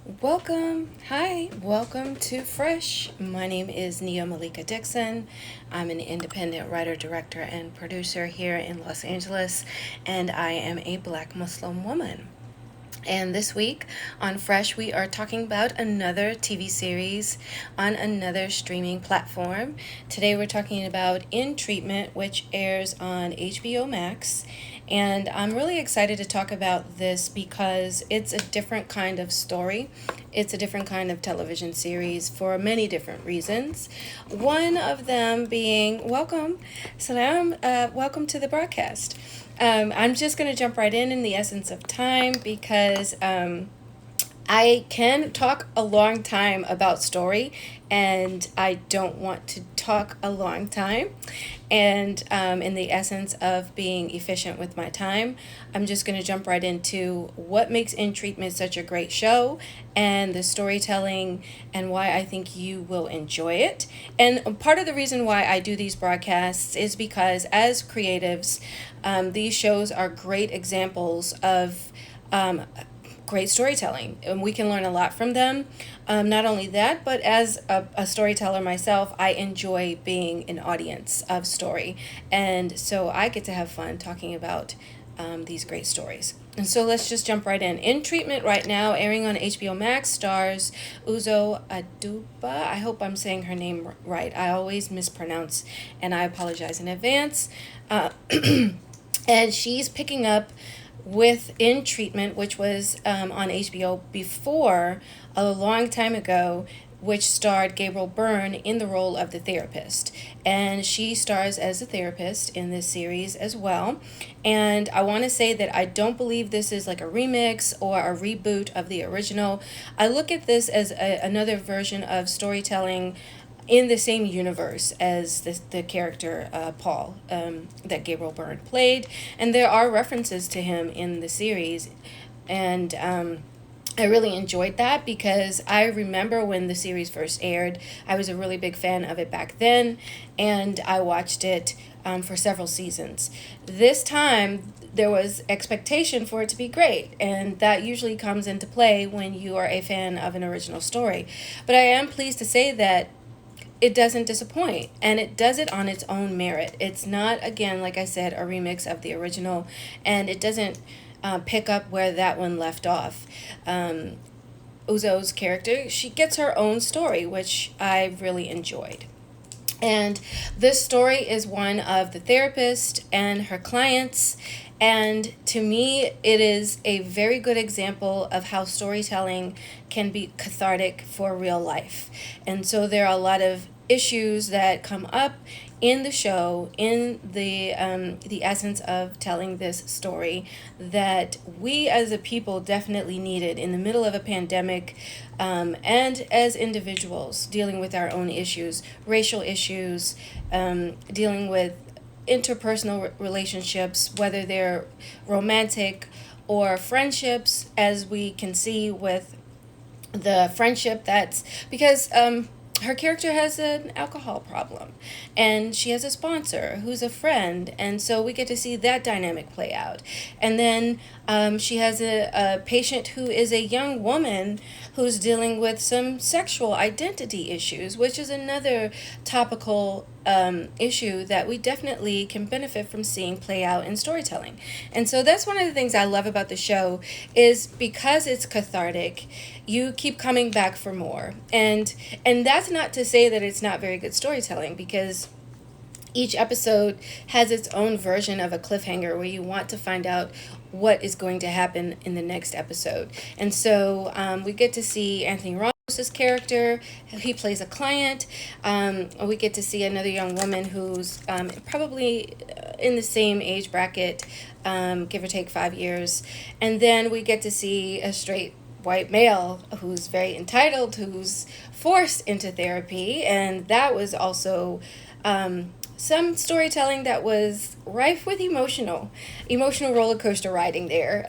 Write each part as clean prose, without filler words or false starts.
Welcome to Fresh. My name is Nia Malika Dixon. I'm an independent writer, director, and producer here in Los Angeles, and I am a Black Muslim woman. And this week on Fresh, we are talking about another TV series on another streaming platform. Today, we're talking about In Treatment, which airs on HBOMax. And I'm really excited to talk about this because it's a different kind of story. It's a different kind of television series for many different reasons. One of them being Salam, welcome to the broadcast. I'm just going to jump right in the essence of time because I can talk a long time about story, and I don't want to talk a long time. And in the essence of being efficient with my time, I'm just going to jump right into what makes In Treatment such a great show and the storytelling and why I think you will enjoy it. And part of the reason why I do these broadcasts is because as creatives, these shows are great examples of great storytelling, and we can learn a lot from them. Not only that, but as a storyteller myself, I enjoy being an audience of story, and so I get to have fun talking about these great stories. And so let's just jump right in. In Treatment right now, airing on HBO Max, stars Uzo Aduba. I hope I'm saying her name right. I always mispronounce, and I apologize in advance. And she's picking up with In Treatment, which was on HBO before a long time ago, which starred Gabriel Byrne in the role of the therapist. And she stars as a therapist in this series as well. And I want to say that I don't believe this is like a remix or a reboot of the original. I look at this as another version of storytelling in the same universe as the character Paul that Gabriel Byrne played. And there are references to him in the series. And I really enjoyed that because I remember when the series first aired, I was a really big fan of it back then, and I watched it for several seasons. This time, there was expectation for it to be great, and that usually comes into play when you are a fan of an original story. But I am pleased to say that it doesn't disappoint, and it does it on its own merit. It's not, again, like I said, a remix of the original, and it doesn't pick up where that one left off. Uzo's character, she gets her own story, which I really enjoyed. And this story is one of the therapist and her clients. And to me, it is a very good example of how storytelling can be cathartic for real life. And so there are a lot of issues that come up in the show, in the essence of telling this story, that we as a people definitely needed in the middle of a pandemic, and as individuals dealing with our own issues, racial issues, dealing with interpersonal relationships, whether they're romantic or friendships, as we can see with the friendship that's because her character has an alcohol problem, and she has a sponsor who's a friend, and so we get to see that dynamic play out. And then she has a patient who is a young woman who's dealing with some sexual identity issues, which is another topical issue that we definitely can benefit from seeing play out in storytelling. And so that's one of the things I love about the show, is because it's cathartic, you keep coming back for more. And that's not to say that it's not very good storytelling, because each episode has its own version of a cliffhanger where you want to find out what is going to happen in the next episode. And so we get to see Anthony Ramos's character. He plays a client. We get to see another young woman who's probably in the same age bracket, give or take 5 years. And then we get to see a straight white male who's very entitled, who's forced into therapy. And that was also some storytelling that was rife with emotional roller coaster riding there,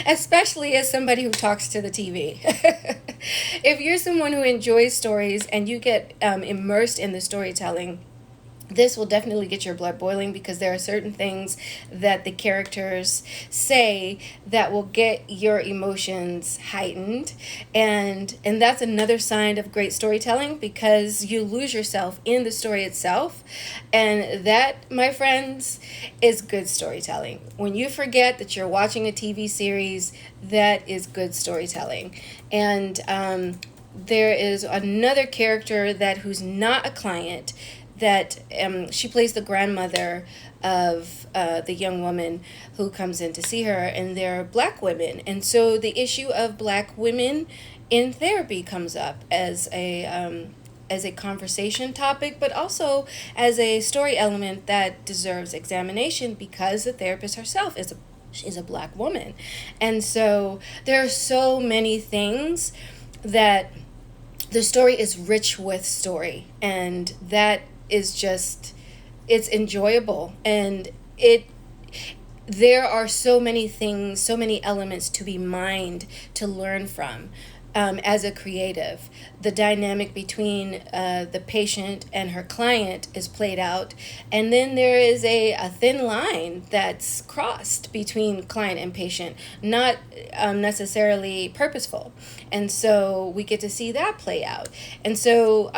especially as somebody who talks to the TV. If you're someone who enjoys stories and you get immersed in the storytelling, this will definitely get your blood boiling, because there are certain things that the characters say that will get your emotions heightened, and that's another sign of great storytelling, because you lose yourself in the story itself, and that, my friends, is good storytelling. When you forget that you're watching a TV series, that is good storytelling. And there is another character that who's not a client, that she plays the grandmother of the young woman who comes in to see her, and they're black women, and so the issue of black women in therapy comes up as a conversation topic, but also as a story element that deserves examination, because the therapist herself is she's a black woman. And so there are so many things that the story is rich with story, and that is just, it's enjoyable, and it there are so many things, so many elements to be mined, to learn from. As a creative, the dynamic between the patient and her client is played out, and then there is a thin line that's crossed between client and patient, not necessarily purposeful, and so we get to see that play out. And so,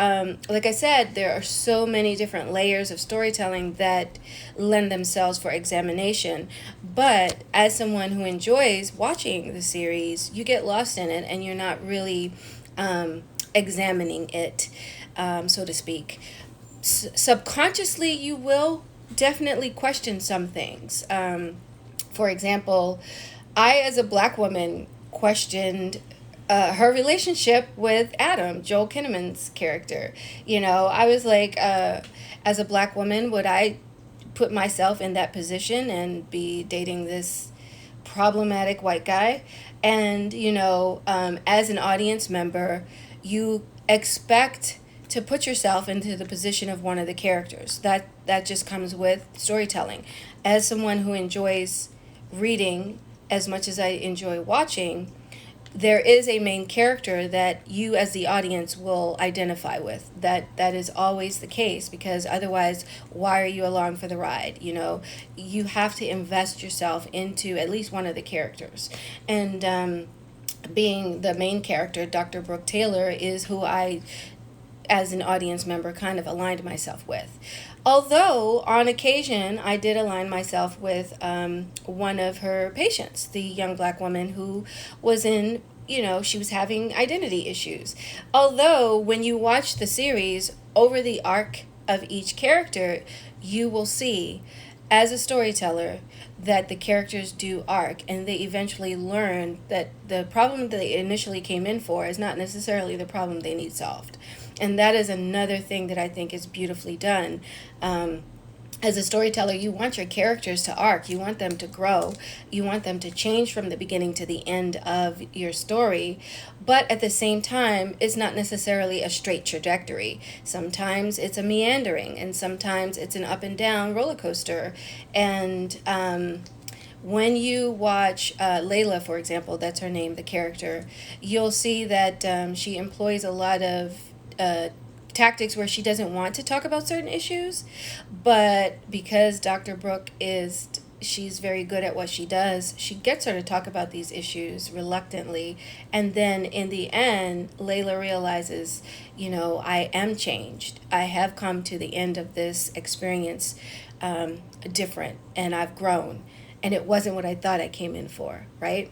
like I said, there are so many different layers of storytelling that lend themselves for examination, but as someone who enjoys watching the series, you get lost in it, and you're not really examining it, so to speak. Subconsciously, you will definitely question some things. For example, I, as a black woman, questioned her relationship with Adam, Joel Kinnaman's character. You know, I was like, as a black woman, would I put myself in that position and be dating this problematic white guy? And, you know, as an audience member, you expect to put yourself into the position of one of the characters. That just comes with storytelling. As someone who enjoys reading as much as I enjoy watching, there is a main character that you as the audience will identify with. That is always the case, because otherwise, why are you along for the ride? You know, you have to invest yourself into at least one of the characters. And being the main character, Dr. Brooke Taylor, is who I, as an audience member, kind of aligned myself with. Although, on occasion, I did align myself with one of her patients, the young black woman who was in, you know, she was having identity issues. Although, when you watch the series, over the arc of each character, you will see, as a storyteller, that the characters do arc, and they eventually learn that the problem that they initially came in for is not necessarily the problem they need solved. And that is another thing that I think is beautifully done. As a storyteller, you want your characters to arc. You want them to grow. You want them to change from the beginning to the end of your story. But at the same time, it's not necessarily a straight trajectory. Sometimes it's a meandering, and sometimes it's an up and down roller coaster. And when you watch Layla, for example, that's her name, the character, you'll see that she employs a lot of tactics where she doesn't want to talk about certain issues, but because Dr. Brooke she's very good at what she does, she gets her to talk about these issues reluctantly, and then in the end, Layla realizes, you know, I am changed. I have come to the end of this experience different, and I've grown, and it wasn't what I thought I came in for, right?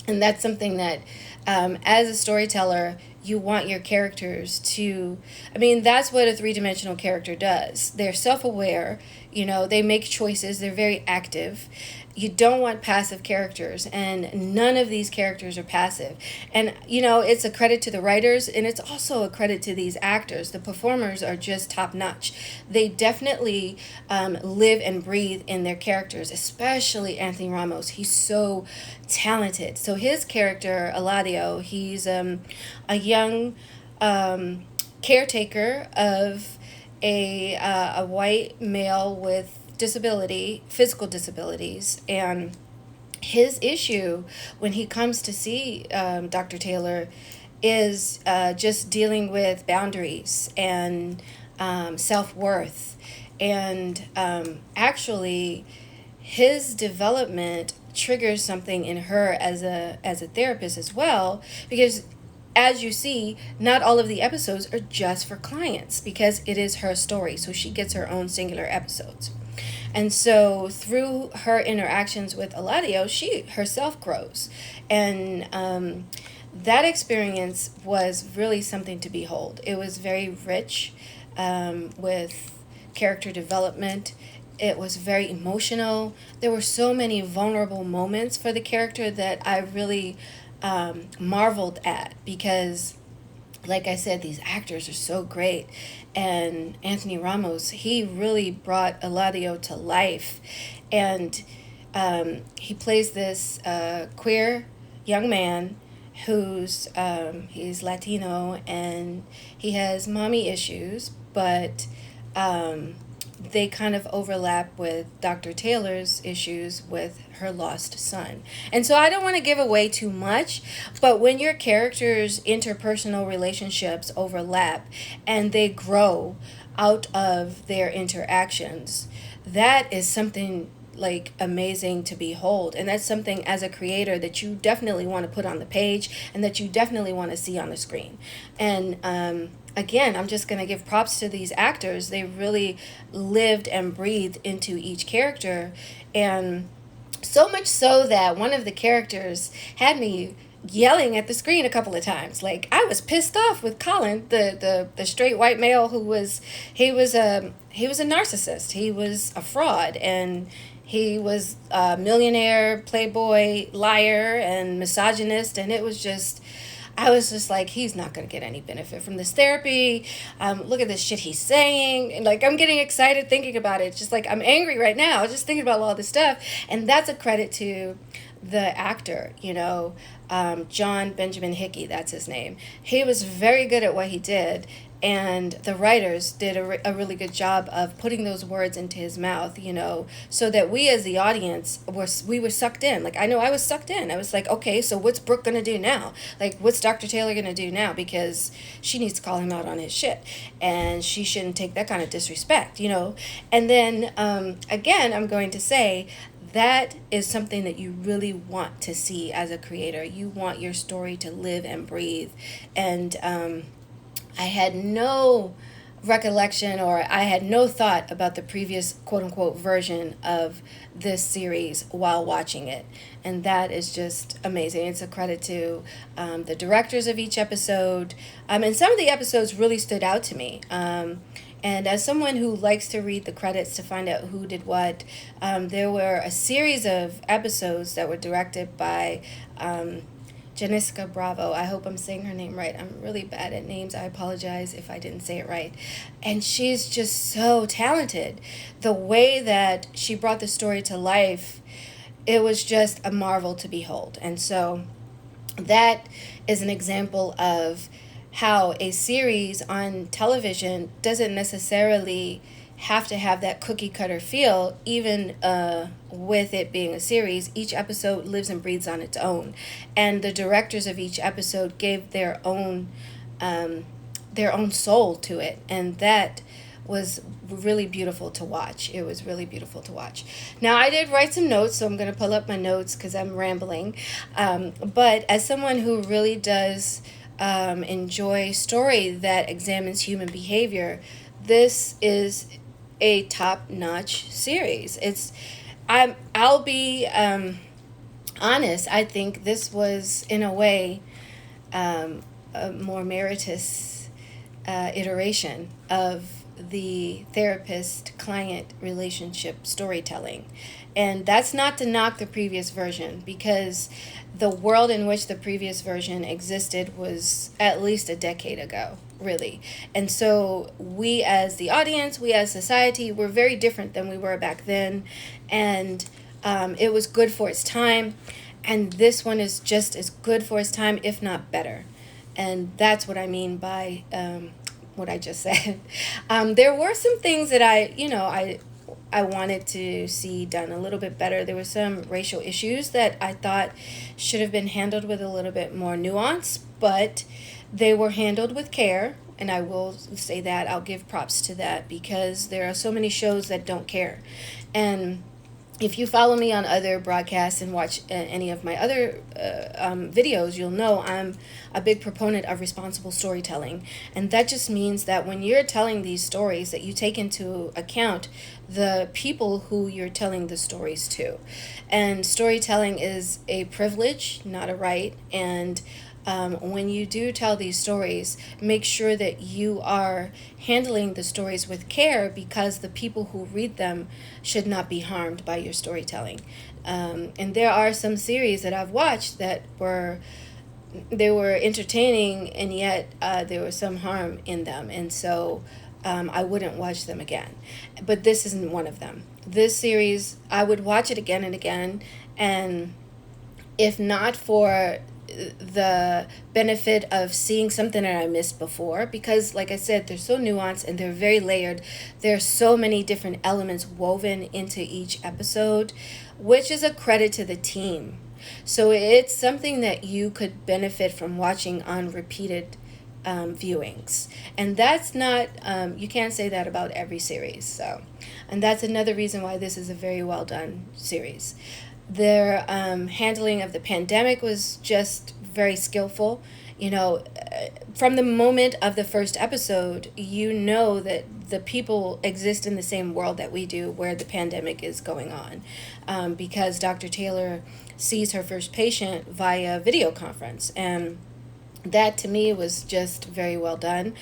And that's something that, as a storyteller, you want your characters to, I mean, that's what a three-dimensional character does. They're self-aware, you know, they make choices, they're very active. You don't want passive characters, and none of these characters are passive. And, you know, it's a credit to the writers, and it's also a credit to these actors. The performers are just top-notch. They definitely live and breathe in their characters, especially Anthony Ramos. He's so talented. So his character, Eladio, he's a young caretaker of a white male with disability, physical disabilities, and his issue when he comes to see Dr. Taylor is just dealing with boundaries and self-worth And actually, his development triggers something in her as a therapist as well, because as you see, not all of the episodes are just for clients because it is her story, so she gets her own singular episodes. And so through her interactions with Eladio, she herself grows. And that experience was really something to behold. It was very rich with character development. It was very emotional. There were so many vulnerable moments for the character that I really marveled at, because like I said, these actors are so great. And Anthony Ramos, he really brought Eladio to life. And he plays this queer young man who's he's Latino, and he has mommy issues, but they kind of overlap with Dr. Taylor's issues with her lost son. And so I don't want to give away too much, but when your characters' interpersonal relationships overlap and they grow out of their interactions, that is something like amazing to behold. And that's something as a creator that you definitely want to put on the page and that you definitely want to see on the screen. And again, I'm just going to give props to these actors. They really lived and breathed into each character. And so much so that one of the characters had me yelling at the screen a couple of times. Like, I was pissed off with Colin, the straight white male who was a narcissist. He was a fraud, and he was a millionaire, playboy, liar, and misogynist. And it was just, I was just like, he's not going to get any benefit from this therapy. Look at this shit he's saying. And like, I'm getting excited thinking about it. Just like, I'm angry right now, just thinking about all this stuff. And that's a credit to the actor, John Benjamin Hickey, that's his name. He was very good at what he did. And the writers did a really good job of putting those words into his mouth, so that we as the audience we were sucked in. Like, I know I was sucked in. I was like, okay, so what's Brooke going to do now? Like, what's Dr. Taylor going to do now? Because she needs to call him out on his shit. And she shouldn't take that kind of disrespect, And then, again, I'm going to say, that is something that you really want to see as a creator. You want your story to live and breathe. And I had no recollection, or I had no thought about the previous quote-unquote version of this series while watching it. And that is just amazing. It's a credit to the directors of each episode. And some of the episodes really stood out to me. And as someone who likes to read the credits to find out who did what, there were a series of episodes that were directed by Janiska Bravo. I hope I'm saying her name right. I'm really bad at names. I apologize if I didn't say it right. And she's just so talented. The way that she brought the story to life, it was just a marvel to behold. And so that is an example of how a series on television doesn't necessarily have to have that cookie cutter feel. Even with it being a series, each episode lives and breathes on its own, and the directors of each episode gave their own soul to it, and that was really beautiful to watch. It was really beautiful to watch. Now, I did write some notes, so I'm going to pull up my notes because I'm rambling, but as someone who really does enjoy story that examines human behavior, this is a top-notch series. I'll be honest. I think this was, in a way, a more meritorious iteration of the therapist-client relationship storytelling. And that's not to knock the previous version, because the world in which the previous version existed was at least a decade ago, really. And so we as the audience, we as society, we're very different than we were back then. And it was good for its time. And this one is just as good for its time, if not better. And that's what I mean by what I just said. There were some things that I wanted to see done a little bit better. There were some racial issues that I thought should have been handled with a little bit more nuance, but they were handled with care, And I will say that, I'll give props to that, because there are so many shows that don't care. And if you follow me on other broadcasts and watch any of my other videos, you'll know I'm a big proponent of responsible storytelling. And that just means that when you're telling these stories, that you take into account the people who you're telling the stories to. And storytelling is a privilege, not a right. And when you do tell these stories, make sure that you are handling the stories with care, because the people who read them should not be harmed by your storytelling. And there are some series that I've watched that were entertaining, and yet there was some harm in them, and so I wouldn't watch them again. But this isn't one of them. This series, I would watch it again and again, and if not for the benefit of seeing something that I missed before, because like I said, they're so nuanced and they're very layered. There's so many different elements woven into each episode, which is a credit to the team. So it's something that you could benefit from watching on repeated viewings. And that's not, you can't say that about every series. So, and that's another reason why this is a very well done series. Their handling of the pandemic was just very skillful. You know, from the moment of the first episode, you know that the people exist in the same world that we do, where the pandemic is going on, because Dr. Taylor sees her first patient via video conference. And that to me was just very well done.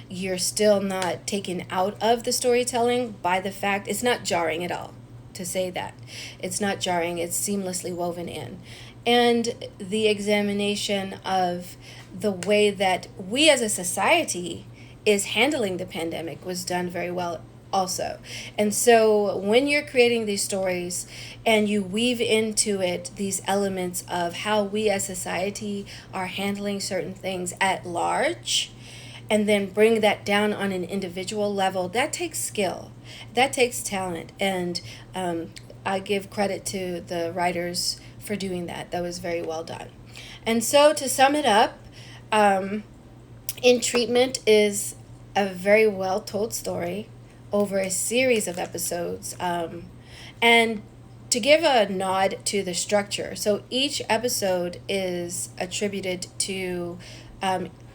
You're still not taken out of the storytelling by the fact, it's not jarring at all to say that. It's not jarring, it's seamlessly woven in. And the examination of the way that we as a society is handling the pandemic was done very well also. And so when you're creating these stories and you weave into it these elements of how we as society are handling certain things at large, and then bring that down on an individual level, that takes skill, that takes talent. And I give credit to the writers for doing that. That was very well done. And so to sum it up, In Treatment is a very well told story over a series of episodes. And to give a nod to the structure, so each episode is attributed to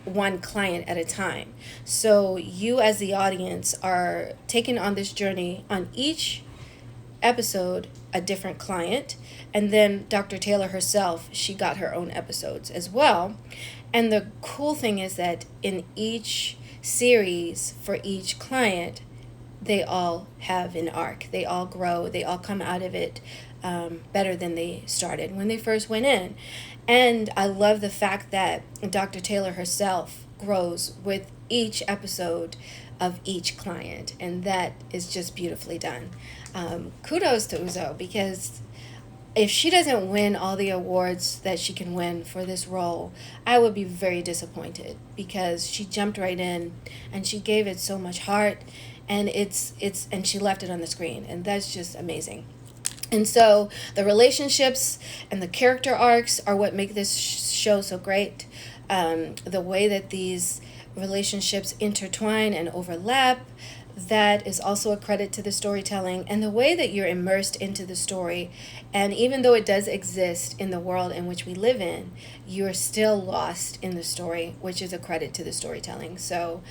one client at a time. So you as the audience are taken on this journey, on each episode a different client, and then Dr. Taylor herself, she got her own episodes as well. And the cool thing is that in each series for each client, they all have an arc, they all grow, they all come out of it better than they started when they first went in. And I love the fact that Dr. Taylor herself grows with each episode of each client, and that is just beautifully done. Kudos to Uzo, because if she doesn't win all the awards that she can win for this role, I would be very disappointed, because she jumped right in and she gave it so much heart, and and she left it on the screen, and that's just amazing. And so the relationships and the character arcs are what make this show so great. The way that these relationships intertwine and overlap, that is also a credit to the storytelling, and the way that you're immersed into the story. And even though it does exist in the world in which we live in, you're still lost in the story, which is a credit to the storytelling. So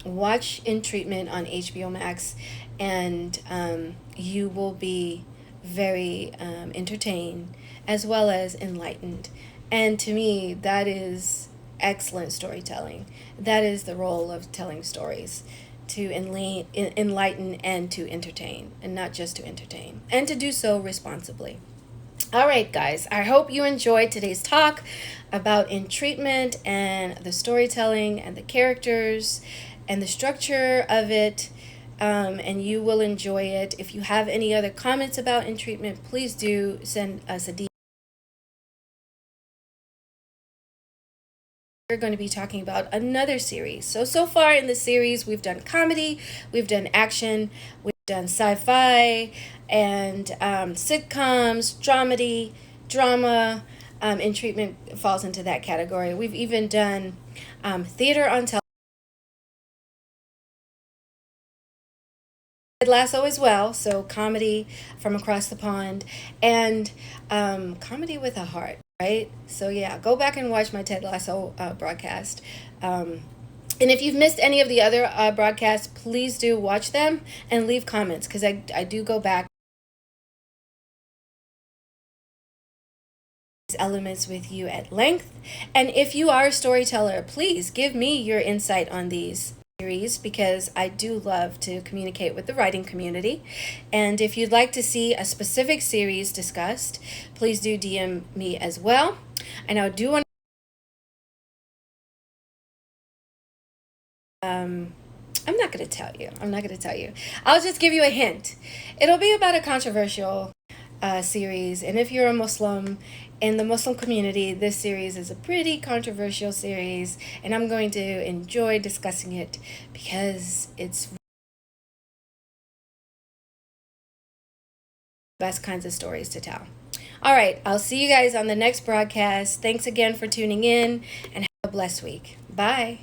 watch In Treatment on HBOMax, and you will be very entertained as well as enlightened. And to me, that is excellent storytelling. That is the role of telling stories, to enlighten and to entertain, and not just to entertain, and to do so responsibly. All right, guys, I hope you enjoyed today's talk about In Treatment and the storytelling and the characters and the structure of it. And you will enjoy it. If you have any other comments about In Treatment, please do send us a DM. We're going to be talking about another series. So far in the series, we've done comedy, we've done action, we've done sci-fi, and sitcoms, dramedy, drama, in treatment falls into that category. We've even done theater on television. Ted Lasso as well, so comedy from across the pond, and comedy with a heart, right? So yeah, go back and watch my Ted Lasso broadcast. And if you've missed any of the other broadcasts, please do watch them and leave comments, because I do go back these elements with you at length. And if you are a storyteller, please give me your insight on these series, because I do love to communicate with the writing community. And if you'd like to see a specific series discussed, please do DM me as well. And I do want I'm not going to tell you. I'm not going to tell you. I'll just give you a hint. It'll be about a controversial series. And if you're a Muslim in the Muslim community, this series is a pretty controversial series. And I'm going to enjoy discussing it because it's best kinds of stories to tell. All right. I'll see you guys on the next broadcast. Thanks again for tuning in and have a blessed week. Bye.